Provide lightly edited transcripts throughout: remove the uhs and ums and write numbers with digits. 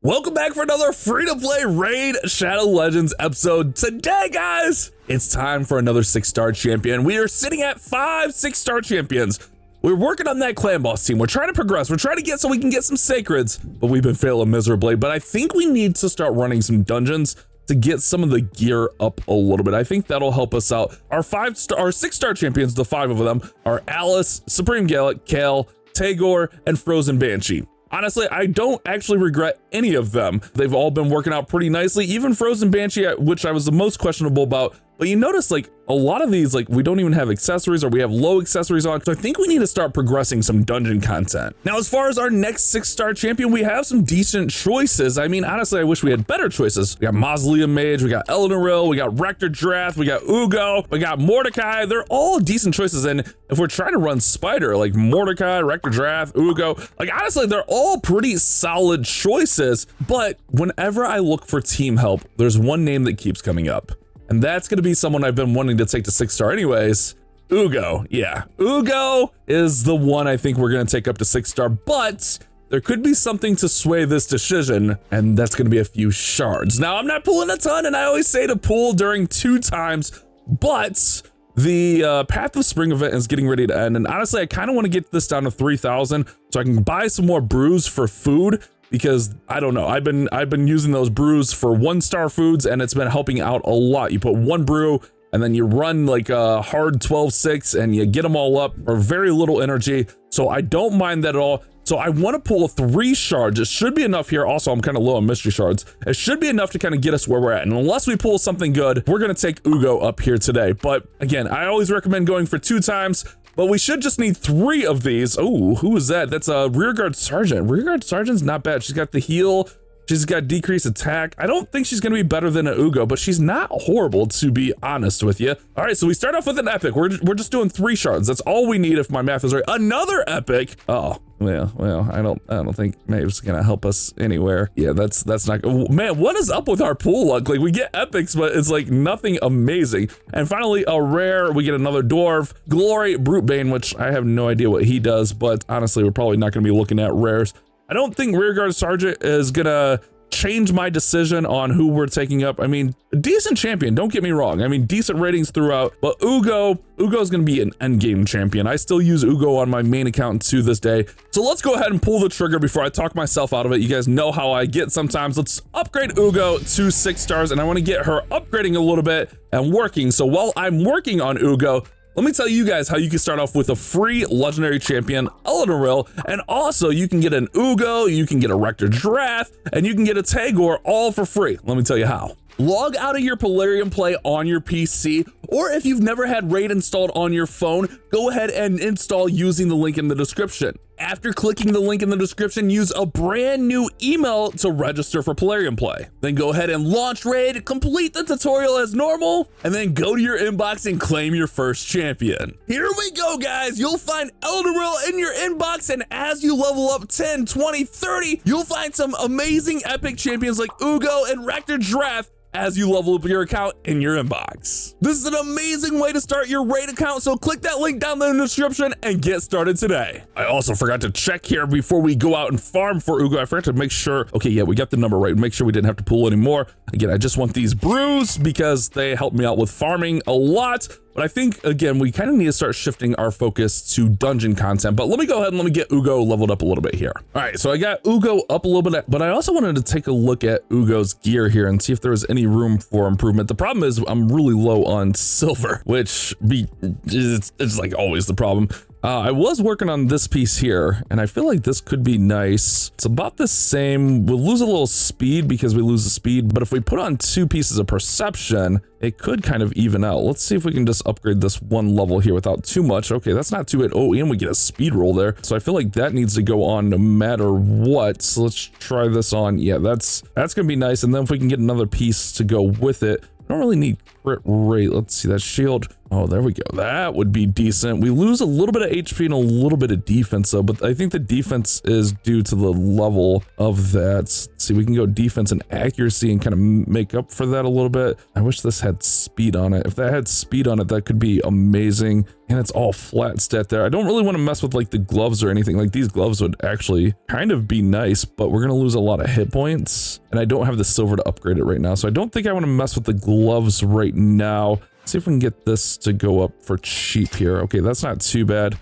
Welcome back for another free-to-play Raid Shadow Legends episode. Today, guys, it's time for another 6-star champion. We are sitting at 5 6-star champions. We're working on that clan boss team. We're trying to progress. We're trying to get so we can get some sacreds, but we've been failing miserably. But I think we need to start running some dungeons to get some of the gear up a little bit. I think that'll help us out. Our 6-star champions, the 5 of them, are Alice, Supreme Gallic, Kale, Tagore, and Frozen Banshee. Honestly, I don't actually regret any of them. They've all been working out pretty nicely, even Frozen Banshee, which I was the most questionable about. But you notice, like, a lot of these, like, we don't even have accessories or we have low accessories on. So I think we need to start progressing some dungeon content. Now, as far as our next 6-star champion, we have some decent choices. I mean, honestly, I wish we had better choices. We got Mausoleum Mage, we got Eldenril, we got Rector Drath, we got Ugo, we got Mordecai. They're all decent choices. And if we're trying to run Spider, like Mordecai, Rector Drath, Ugo, like, honestly, they're all pretty solid choices. But whenever I look for team help, there's one name that keeps coming up. And that's going to be someone I've been wanting to take to 6-star anyways. Ugo. Yeah, Ugo is the one I think we're going to take up to 6-star, but there could be something to sway this decision, and that's going to be a few shards. Now, I'm not pulling a ton, and I always say to pull during 2 times, but the Path of Spring event is getting ready to end, and honestly, I kind of want to get this down to 3,000 so I can buy some more brews for food. Because I don't know, I've been using those brews for 1-star foods and it's been helping out a lot. You put 1 brew and then you run like a hard 12-6 and you get them all up for very little energy. So I don't mind that at all. So I want to pull 3 shards. It should be enough here. Also, I'm kind of low on mystery shards. It should be enough to kind of get us where we're at. And unless we pull something good, we're going to take Ugo up here today. But again, I always recommend going for 2 times. But we should just need 3 of these. Oh, who is that? That's a Rearguard Sergeant. Rearguard Sergeant's not bad. She's got the heal. She's got decreased attack. I don't think she's going to be better than an Ugo, but she's not horrible, to be honest with you. All right, so we start off with an epic. We're just doing 3 shards. That's all we need if my math is right. Another epic. Oh, well, I don't think Maeve's gonna help us anywhere. Yeah, that's not good. Man, what is up with our pool luck? Like, we get epics, but it's like nothing amazing. And finally, a rare, we get another dwarf, Glory, Brutebane, which I have no idea what he does, but honestly, we're probably not gonna be looking at rares. I don't think Rearguard Sergeant is gonna change my decision on who we're taking up. I mean, decent champion, don't get me wrong. I mean, decent ratings throughout, but Ugo's gonna be an endgame champion. I still use Ugo on my main account to this day. So let's go ahead and pull the trigger before I talk myself out of it. You guys know how I get sometimes. Let's upgrade Ugo to 6 stars, and I wanna get her upgrading a little bit and working. So while I'm working on Ugo, let me tell you guys how you can start off with a free legendary champion, Eldenril, and also you can get an Ugo, you can get a Rector Drath, and you can get a Tagore all for free. Let me tell you how. Log out of your Plarium Play on your PC, or if you've never had Raid installed on your phone, go ahead and install using the link in the description. After clicking the link in the description, use a brand new email to register for Plarium Play. Then go ahead and launch Raid, complete the tutorial as normal, and then go to your inbox and claim your first champion. Here we go, guys. You'll find Eldenril in your inbox, and as you level up 10, 20, 30, you'll find some amazing epic champions like Ugo and Rector Drath as you level up your account in your inbox. This is an amazing way to start your Raid account, so click that link down there in the description and get started today. I also forgot to check here before we go out and farm for Ugo. I forgot to make sure, okay, yeah, we got the number right. Make sure we didn't have to pull anymore. Again, I just want these brews because they help me out with farming a lot. But I think, again, we kind of need to start shifting our focus to dungeon content. But let me go ahead and let me get Ugo leveled up a little bit here. All right, so I got Ugo up a little bit, but I also wanted to take a look at Ugo's gear here and see if there was any room for improvement. The problem is I'm really low on silver, which it's like always the problem. I was working on this piece here, and I feel like this could be nice. It's about the same. We'll lose a little speed because we lose the speed, but if we put on 2 pieces of perception, it could kind of even out. Let's see if we can just upgrade this 1 level here without too much. Okay, that's not too it. Oh, and we get a speed roll there. So I feel like that needs to go on no matter what. So let's try this on. Yeah, that's gonna be nice. And then if we can get another piece to go with it, I don't really need crit rate. Let's see that shield. Oh, there we go. That would be decent. We lose a little bit of HP and a little bit of defense though, but I think the defense is due to the level of that. Let's see, we can go defense and accuracy and kind of make up for that a little bit. I wish this had speed on it. If that had speed on it, that could be amazing. And it's all flat stat there. I don't really want to mess with like the gloves or anything. Like these gloves would actually kind of be nice, but we're going to lose a lot of hit points. And I don't have the silver to upgrade it right now. So I don't think I want to mess with the gloves right now. See if we can get this to go up for cheap here. Okay, that's not too bad.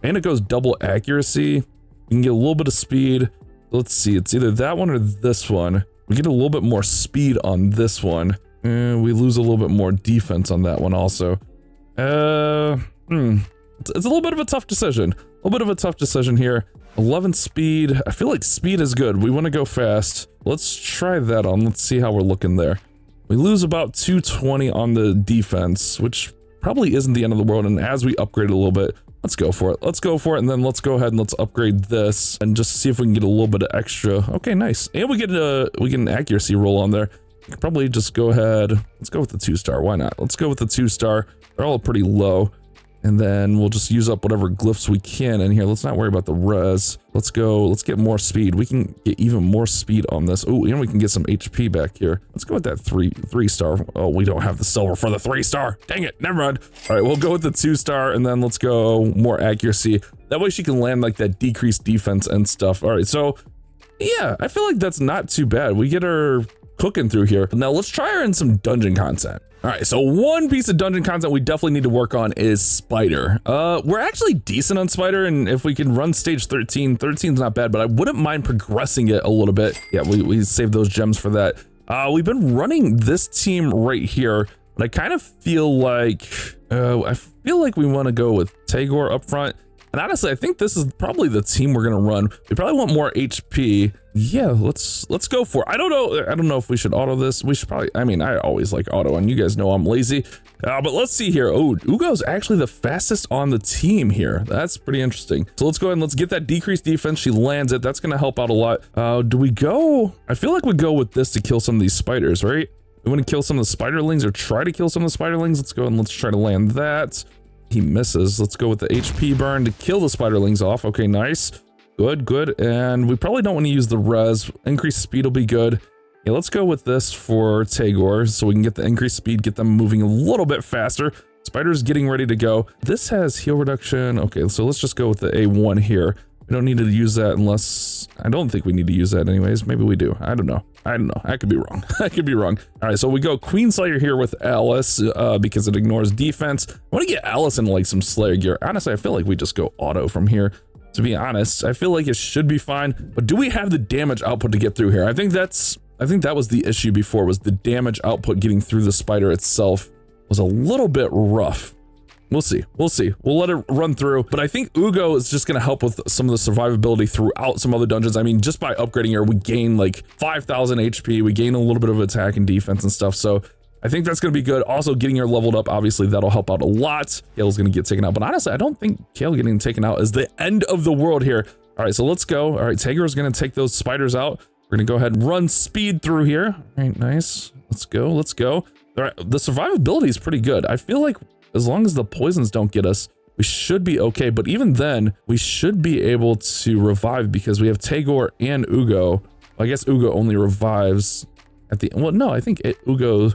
And it goes double accuracy. You can get a little bit of speed. Let's see, it's either that one or this one. We get a little bit more speed on this one. And we lose a little bit more defense on that one also. It's a little bit of a tough decision. A little bit of a tough decision here. 11 speed. I feel like speed is good. We want to go fast. Let's try that on. Let's see how we're looking there. We lose about 220 on the defense, which probably isn't the end of the world. And as we upgrade a little bit, let's go for it. Let's go for it. And then let's go ahead and let's upgrade this and just see if we can get a little bit of extra. Okay, nice. And we get an accuracy roll on there. We could probably just go ahead. Let's go with the 2-star. Why not? Let's go with the 2-star. They're all pretty low. And then we'll just use up whatever glyphs we can in here. Let's not worry about the res. Let's go. Let's get more speed. We can get even more speed on this. Oh, and we can get some HP back here. Let's go with that 3-star. Oh, we don't have the silver for the 3-star. Dang it. Never mind. All right, we'll go with the 2-star and then let's go more accuracy. That way she can land like that decreased defense and stuff. All right, so yeah, I feel like that's not too bad. We get her cooking through here. Now let's try her in some dungeon content. All right, so one piece of dungeon content we definitely need to work on is Spider. We're actually decent on Spider, and if we can run stage 13, 13's not bad, but I wouldn't mind progressing it a little bit. Yeah, we saved those gems for that. We've been running this team right here, but I kind of feel like, we want to go with Tagore up front. And honestly, I think this is probably the team we're gonna run. We probably want more HP. Yeah, let's go for it. I don't know if we should auto this. We should probably, I mean, I always like auto, and you guys know I'm lazy. But let's see here. Oh, Ugo's actually the fastest on the team here. That's pretty interesting. So let's go ahead and let's get that decreased defense. She lands it. That's gonna help out a lot. Do we go? I feel like we go with this to kill some of these spiders, right? We want to kill some of the spiderlings or try to kill some of the spiderlings. Let's go and let's try to land that. He misses. Let's go with the HP burn to kill the spiderlings off. Okay, nice. Good. And we probably don't want to use the res. Increased speed will be good. Yeah, let's go with this for Tagore so we can get the increased speed, get them moving a little bit faster. Spider's getting ready to go. This has heal reduction. Okay, so let's just go with the A1 here. We don't need to use that unless... I don't think we need to use that anyways. Maybe we do. I don't know. I could be wrong. I could be wrong. All right, so we go Queen Slayer here with Alice because it ignores defense. I want to get Alice in like some Slayer gear. Honestly, I feel like we just go auto from here. To be honest, I feel like it should be fine. But do we have the damage output to get through here? I think that was the issue before, was the damage output getting through the spider itself was a little bit rough. We'll see. We'll let it run through. But I think Ugo is just going to help with some of the survivability throughout some other dungeons. I mean, just by upgrading her, we gain like 5,000 HP. We gain a little bit of attack and defense and stuff. So I think that's going to be good. Also, getting her leveled up, obviously, that'll help out a lot. Kale's going to get taken out. But honestly, I don't think Kale getting taken out is the end of the world here. All right, so let's go. All right, Tagore is going to take those spiders out. We're going to go ahead and run speed through here. All right, nice. Let's go. All right, the survivability is pretty good. I feel like as long as the poisons don't get us, we should be okay. But even then, we should be able to revive because we have Tagore and Ugo. Well, I guess Ugo only revives at the... Well, no, I think Ugo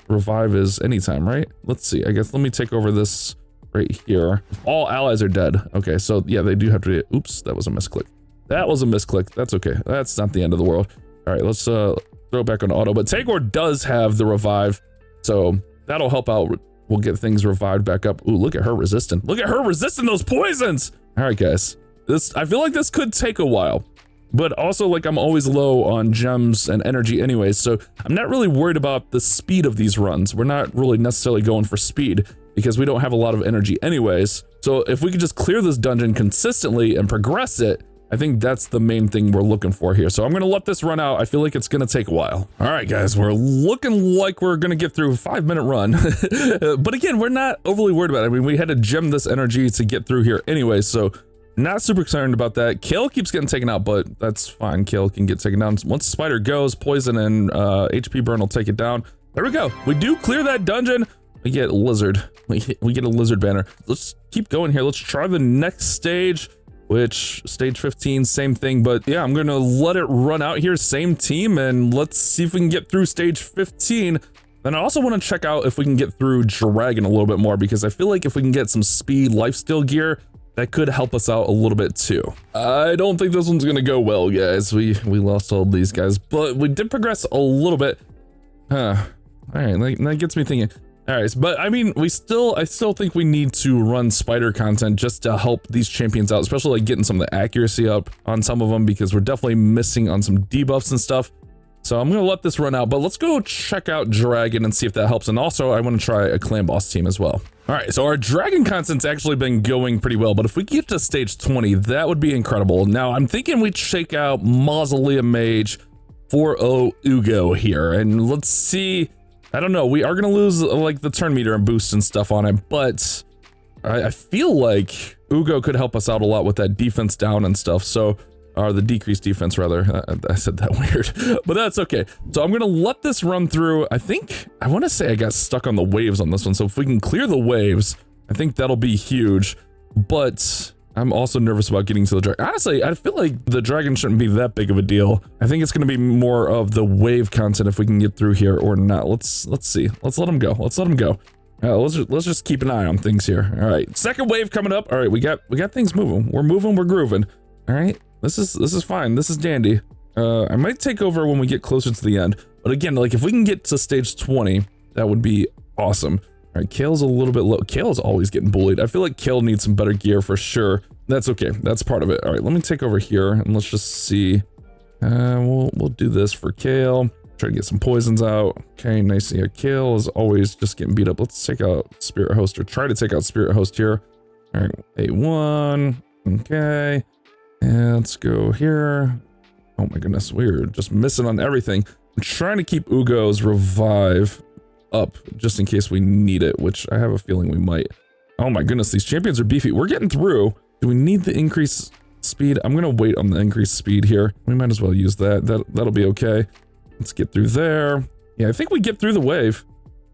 revive is anytime, right? Let's see. I guess let me take over this right here. All allies are dead. Okay, so yeah, they do have to... Oops, that was a misclick. That's okay. That's not the end of the world. All right, let's throw it back on auto. But Tagore does have the revive, so that'll help out. We'll get things revived back up. Ooh, look at her resisting. Look at her resisting those poisons. All right, guys. I feel like this could take a while, but also like I'm always low on gems and energy anyways, so I'm not really worried about the speed of these runs. We're not really necessarily going for speed because we don't have a lot of energy anyways. So if we could just clear this dungeon consistently and progress it, I think that's the main thing we're looking for here. So I'm going to let this run out. I feel like it's going to take a while. All right, guys, we're looking like we're going to get through a 5-minute run. But again, we're not overly worried about it. I mean, we had to gem this energy to get through here anyway, so not super concerned about that. Kale keeps getting taken out, but that's fine. Kale can get taken down. Once the spider goes, poison and HP burn will take it down. There we go. We do clear that dungeon. We get lizard. We get a lizard banner. Let's keep going here. Let's try the next stage, which stage 15, same thing. But yeah, I'm gonna let it run out here, same team, and let's see if we can get through stage 15. And I also want to check out if we can get through Dragon a little bit more, because I feel like if we can get some speed lifesteal gear, that could help us out a little bit too. I don't think this one's gonna go well, guys. We lost all these guys, but we did progress a little bit. All right, that gets me thinking. All right, but I mean, I still think we need to run spider content just to help these champions out, especially like getting some of the accuracy up on some of them, because we're definitely missing on some debuffs and stuff. So I'm gonna let this run out, but let's go check out Dragon and see if that helps. And also I want to try a clan boss team as well. All right, so our Dragon content's actually been going pretty well, but if we get to stage 20, that would be incredible. Now I'm thinking we'd shake out Mausoleum Mage 4-0 Ugo here, and let's see. I don't know, we are gonna lose like the turn meter and boost and stuff on it, but I feel like Ugo could help us out a lot with that defense down and stuff. So, or the decreased defense rather. I said that weird, but that's okay. So I'm gonna let this run through. I want to say I got stuck on the waves on this one. So if we can clear the waves, I think that'll be huge. But I'm also nervous about getting to the dragon. Honestly, I feel like the dragon shouldn't be that big of a deal. I think it's going to be more of the wave content if we can get through here or not. Let's see. Let's let him go. Let's let him go. Let's just keep an eye on things here. All right, second wave coming up. All right, we got things moving. We're moving. We're grooving. All right, this is fine. This is dandy. I might take over when we get closer to the end. But again, like if we can get to stage 20, that would be awesome. All right, Kale's a little bit low. Kale's always getting bullied. I feel like Kale needs some better gear for sure. That's okay. That's part of it. All right, let me take over here and let's just see. We'll do this for Kale. Try to get some poisons out. Okay, nice. Yeah, Kale is always just getting beat up. Let's take out Spirit Host, or try to take out Spirit Host here. All right, A1. Okay. And let's go here. Oh my goodness, we're just missing on everything. I'm trying to keep Ugo's revive up just in case we need it, which I have a feeling we might. Oh my goodness, these champions are beefy. We're getting through. Do we need the increased speed? I'm gonna wait on the increased speed here. We might as well use that. That'll be okay. Let's get through there. Yeah, I think we get through the wave.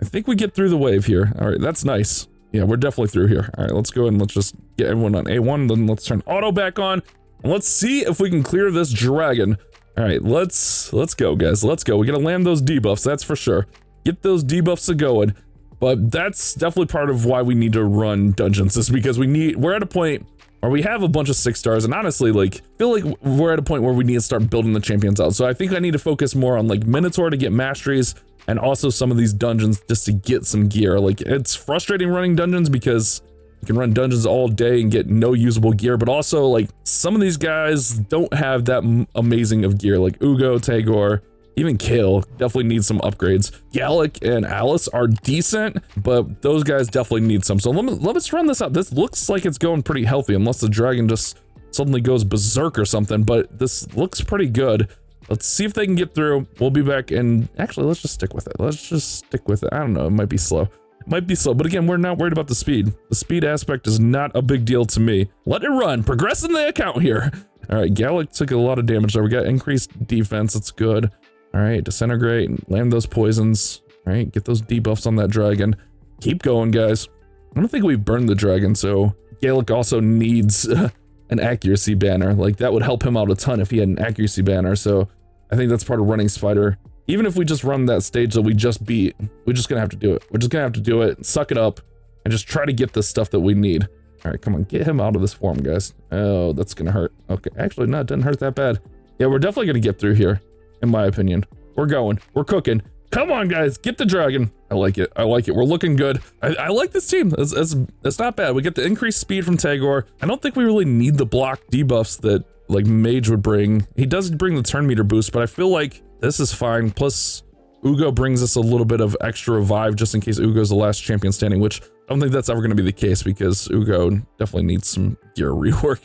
I think we get through the wave here. All right, that's nice. Yeah, we're definitely through here. All right, let's go ahead and let's just get everyone on A1. Then let's turn auto back on. And let's see if we can clear this dragon. All right, let's go, guys. Let's go. We gotta land those debuffs, that's for sure. Get those debuffs going. But that's definitely part of why we need to run dungeons, is because we're at a point where we have a bunch of 6 stars, and honestly, like, I feel like we're at a point where we need to start building the champions out. So I think I need to focus more on like Minotaur to get masteries, and also some of these dungeons just to get some gear. Like, it's frustrating running dungeons because you can run dungeons all day and get no usable gear, but also like some of these guys don't have that amazing of gear, like Ugo, Tagore, even Kale definitely needs some upgrades. Gallic and Alice are decent, but those guys definitely need some. So let's run this out. This looks like it's going pretty healthy, unless the dragon just suddenly goes berserk or something, but this looks pretty good. Let's see if they can get through. We'll be back, and actually, let's just stick with it. Let's just stick with it. I don't know, it might be slow. It might be slow, but again, we're not worried about the speed. The speed aspect is not a big deal to me. Let it run, progressing the account here. All right, Gallic took a lot of damage there. We got increased defense, that's good. All right, disintegrate, land those poisons. All right, get those debuffs on that dragon. Keep going, guys. I don't think we've burned the dragon, so Gallic also needs an accuracy banner. Like, that would help him out a ton if he had an accuracy banner. So I think that's part of running Spider. Even if we just run that stage that we just beat, we're just gonna have to do it. We're just gonna have to do it, suck it up, and just try to get the stuff that we need. All right, come on, get him out of this form, guys. Oh, that's gonna hurt. Okay, actually, no, it didn't hurt that bad. Yeah, we're definitely gonna get through here. In my opinion, we're going, we're cooking. Come on, guys, get the dragon. I like it. I like it. We're looking good. I like this team. It's not bad. We get the increased speed from Tagore. I don't think we really need the block debuffs that like Mage would bring. He does bring the turn meter boost, but I feel like this is fine. Plus, Ugo brings us a little bit of extra revive just in case Ugo's the last champion standing, which I don't think that's ever going to be the case because Ugo definitely needs some gear rework.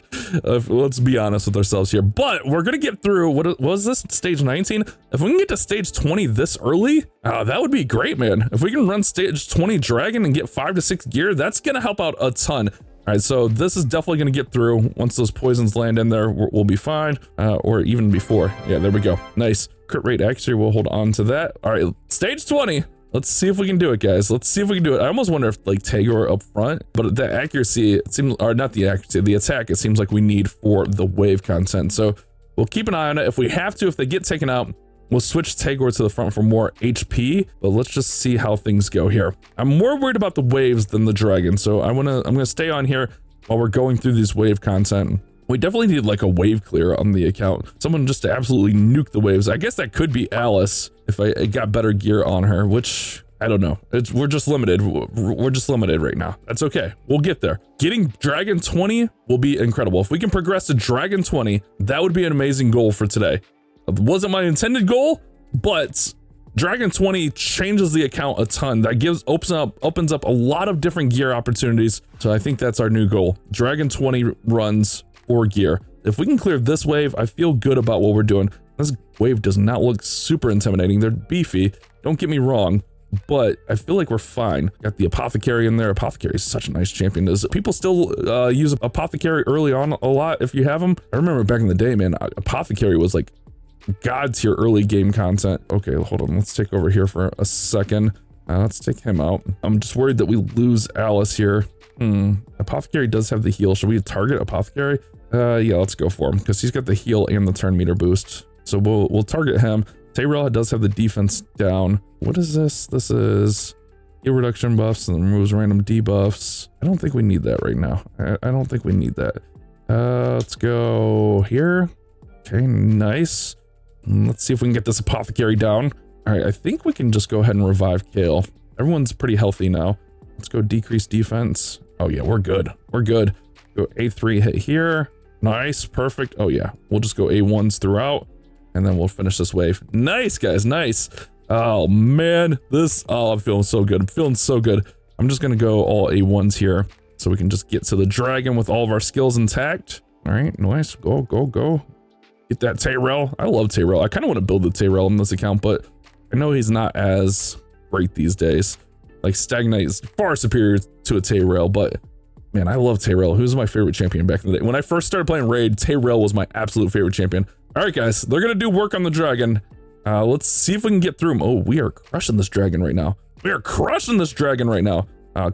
Let's be honest with ourselves here. But we're going to get through, what was this, stage 19? If we can get to stage 20 this early, that would be great, man. If we can run stage 20 dragon and get 5 to 6 gear, that's going to help out a ton. All right, so this is definitely going to get through. Once those poisons land in there, we'll be fine, or even before. Yeah, there we go. Nice. Crit rate accuracy, we'll hold on to that. All right, stage 20. Let's see if we can do it, guys. Let's see if we can do it. I almost wonder if like Tagore up front, but the accuracy, it seems, or not the accuracy, the attack, it seems like we need for the wave content. So we'll keep an eye on it. If we have to, if they get taken out, we'll switch Tagore to the front for more HP, but let's just see how things go here. I'm more worried about the waves than the dragon, so I'm gonna stay on here while we're going through these wave content. We definitely need like a wave clear on the account. Someone just to absolutely nuke the waves. I guess that could be Alice if I got better gear on her, which I don't know. We're just limited. We're just limited right now. That's okay. We'll get there. Getting Dragon 20 will be incredible. If we can progress to Dragon 20, that would be an amazing goal for today. It wasn't my intended goal, but Dragon 20 changes the account a ton. That opens up a lot of different gear opportunities. So I think that's our new goal. Dragon 20 runs for gear. If we can clear this wave, I feel good about what we're doing. This wave does not look super intimidating. They're beefy, don't get me wrong, but I feel like we're fine. Got the Apothecary in there. Apothecary is such a nice champion. Does people still use Apothecary early on a lot if you have them? I remember back in the day, man, Apothecary was like god tier early game content. Okay, hold on. Let's take over here for a second. Let's take him out. I'm just worried that we lose Alice here. Apothecary does have the heal. Should we target Apothecary? Yeah, let's go for him because he's got the heal and the turn meter boost. So we'll target him. Tyrell does have the defense down. What is this? This is heal reduction buffs and removes random debuffs. I don't think we need that right now. I don't think we need that. Let's go here. Okay, nice. Let's see if we can get this Apothecary down. All right, I think we can just go ahead and revive Kale. Everyone's pretty healthy now. Let's go decrease defense. Oh yeah, we're good. We're good. Go A3 hit here. Nice, perfect. Oh yeah, we'll just go A1s throughout and then we'll finish this wave. Nice, guys, nice. Oh man, I'm feeling so good. I'm feeling so good. I'm just gonna go all A1s here so we can just get to the dragon with all of our skills intact. All right, nice, go, go, go. Get that Tyrell. I love Tyrell. I kind of want to build the Tyrell in this account, but I know he's not as great these days. Like Stagnite is far superior to a Tyrell, but man, I love Tyrell. Who's my favorite champion back in the day? When I first started playing Raid, Tyrell was my absolute favorite champion. All right, guys, they're gonna do work on the dragon. Let's see if we can get through him. Oh, we are crushing this dragon right now. We are crushing this dragon right now.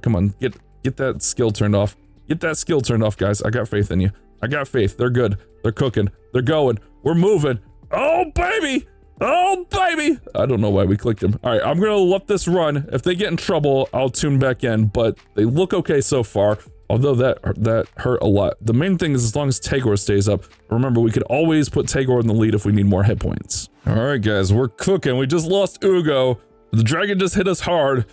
Come on, get that skill turned off. Get that skill turned off, guys. I got faith in you. I got faith. They're good. They're cooking. They're going. We're moving. Oh, baby. Oh, baby. I don't know why we clicked him. All right, I'm going to let this run. If they get in trouble, I'll tune back in, but they look okay so far, although that hurt a lot. The main thing is as long as Tagore stays up, remember, we could always put Tagore in the lead if we need more hit points. All right, guys, we're cooking. We just lost Ugo. The dragon just hit us hard.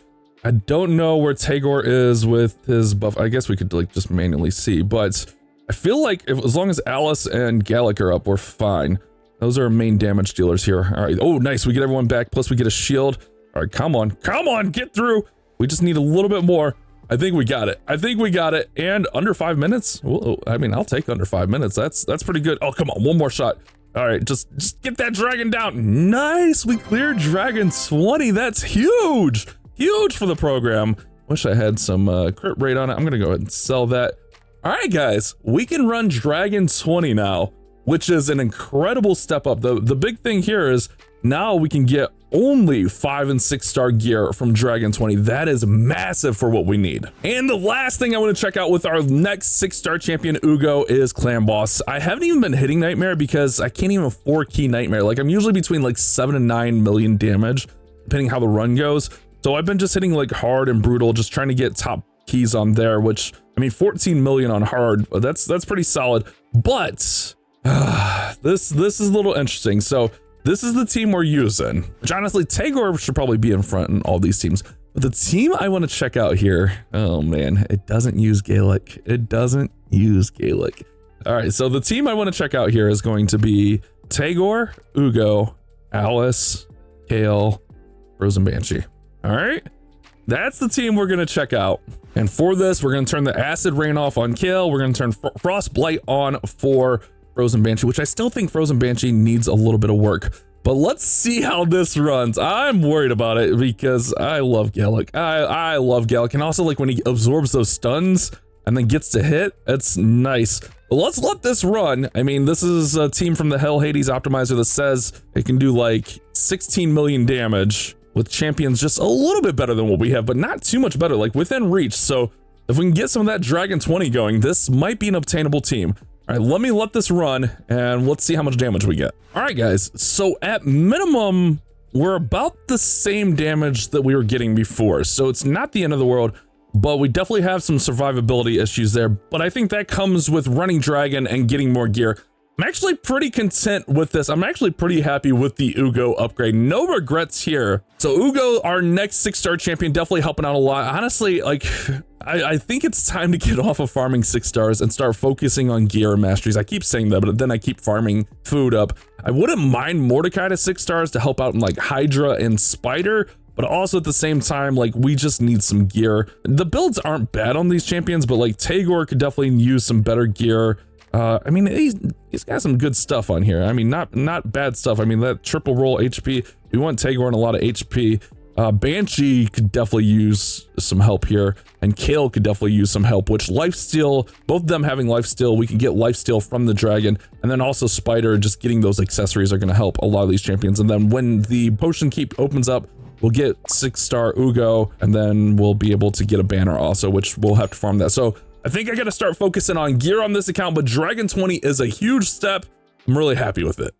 I don't know where Tagore is with his buff. I guess we could like just manually see, but I feel like as long as Alice and Gallic are up, we're fine. Those are our main damage dealers here. All right. Oh, nice. We get everyone back. Plus we get a shield. All right. Come on. Come on. Get through. We just need a little bit more. I think we got it. I think we got it. And under 5 minutes. Well, I mean, I'll take under 5 minutes. That's pretty good. Oh, come on. One more shot. All right. Just get that dragon down. Nice. We cleared Dragon 20. That's huge. Huge for the program. Wish I had some crit rate on it. I'm going to go ahead and sell that. All right, guys. We can run Dragon 20 now, which is an incredible step up. The big thing here is now we can get only 5 and 6 star gear from Dragon 20. That is massive for what we need. And the last thing I want to check out with our next 6-star champion, Ugo, is Clan Boss. I haven't even been hitting Nightmare because I can't even 4-key Nightmare. Like I'm usually between like 7 and 9 million damage, depending how the run goes. So I've been just hitting like hard and brutal, just trying to get top keys on there, which I mean, 14 million on hard, that's pretty solid. But this is a little interesting. So this is the team we're using, which honestly, Tagore should probably be in front in all these teams. But the team I want to check out here, oh man, it doesn't use Gaelic. It doesn't use Gaelic. All right, so the team I want to check out here is going to be Tagore, Ugo, Alice, Kale, Frozen Banshee. All right, that's the team we're going to check out. And for this, we're going to turn the Acid Rain off on Kale. We're going to turn Frost Blight on for Frozen Banshee, which I still think Frozen Banshee needs a little bit of work. But let's see how this runs. I'm worried about it because I love Gallic. I love Gallic. And also like when he absorbs those stuns and then gets to hit, it's nice. But let's let this run. I mean, this is a team from the Hell Hades optimizer that says it can do like 16 million damage with champions just a little bit better than what we have, but not too much better, like within reach. So if we can get some of that Dragon 20 going, this might be an obtainable team. All right, let this run and let's see how much damage we get. All right, guys, so at minimum, we're about the same damage that we were getting before. So it's not the end of the world, but we definitely have some survivability issues there. But I think that comes with running Dragon and getting more gear. I'm actually pretty content with this. I'm actually pretty happy with the Ugo upgrade. No regrets here. So Ugo, our next 6-star champion, definitely helping out a lot. Honestly, like, I think it's time to get off of farming 6 stars and start focusing on gear masteries. I keep saying that, but then I keep farming food up. I wouldn't mind Mordecai to 6 stars to help out in like Hydra and Spider, but also at the same time, like, we just need some gear. The builds aren't bad on these champions, but like Tagore could definitely use some better gear. I mean, he's got some good stuff on here. I mean, not bad stuff. I mean, that triple roll HP, we want Tagore and a lot of HP. Banshee could definitely use some help here, and Kale could definitely use some help, which lifesteal, both of them having lifesteal, we can get lifesteal from the dragon, and then also Spider, just getting those accessories are going to help a lot of these champions. And then when the potion keep opens up, we'll get 6-star Ugo, and then we'll be able to get a banner also, which we'll have to farm that. So I think I got to start focusing on gear on this account, but Dragon 20 is a huge step. I'm really happy with it.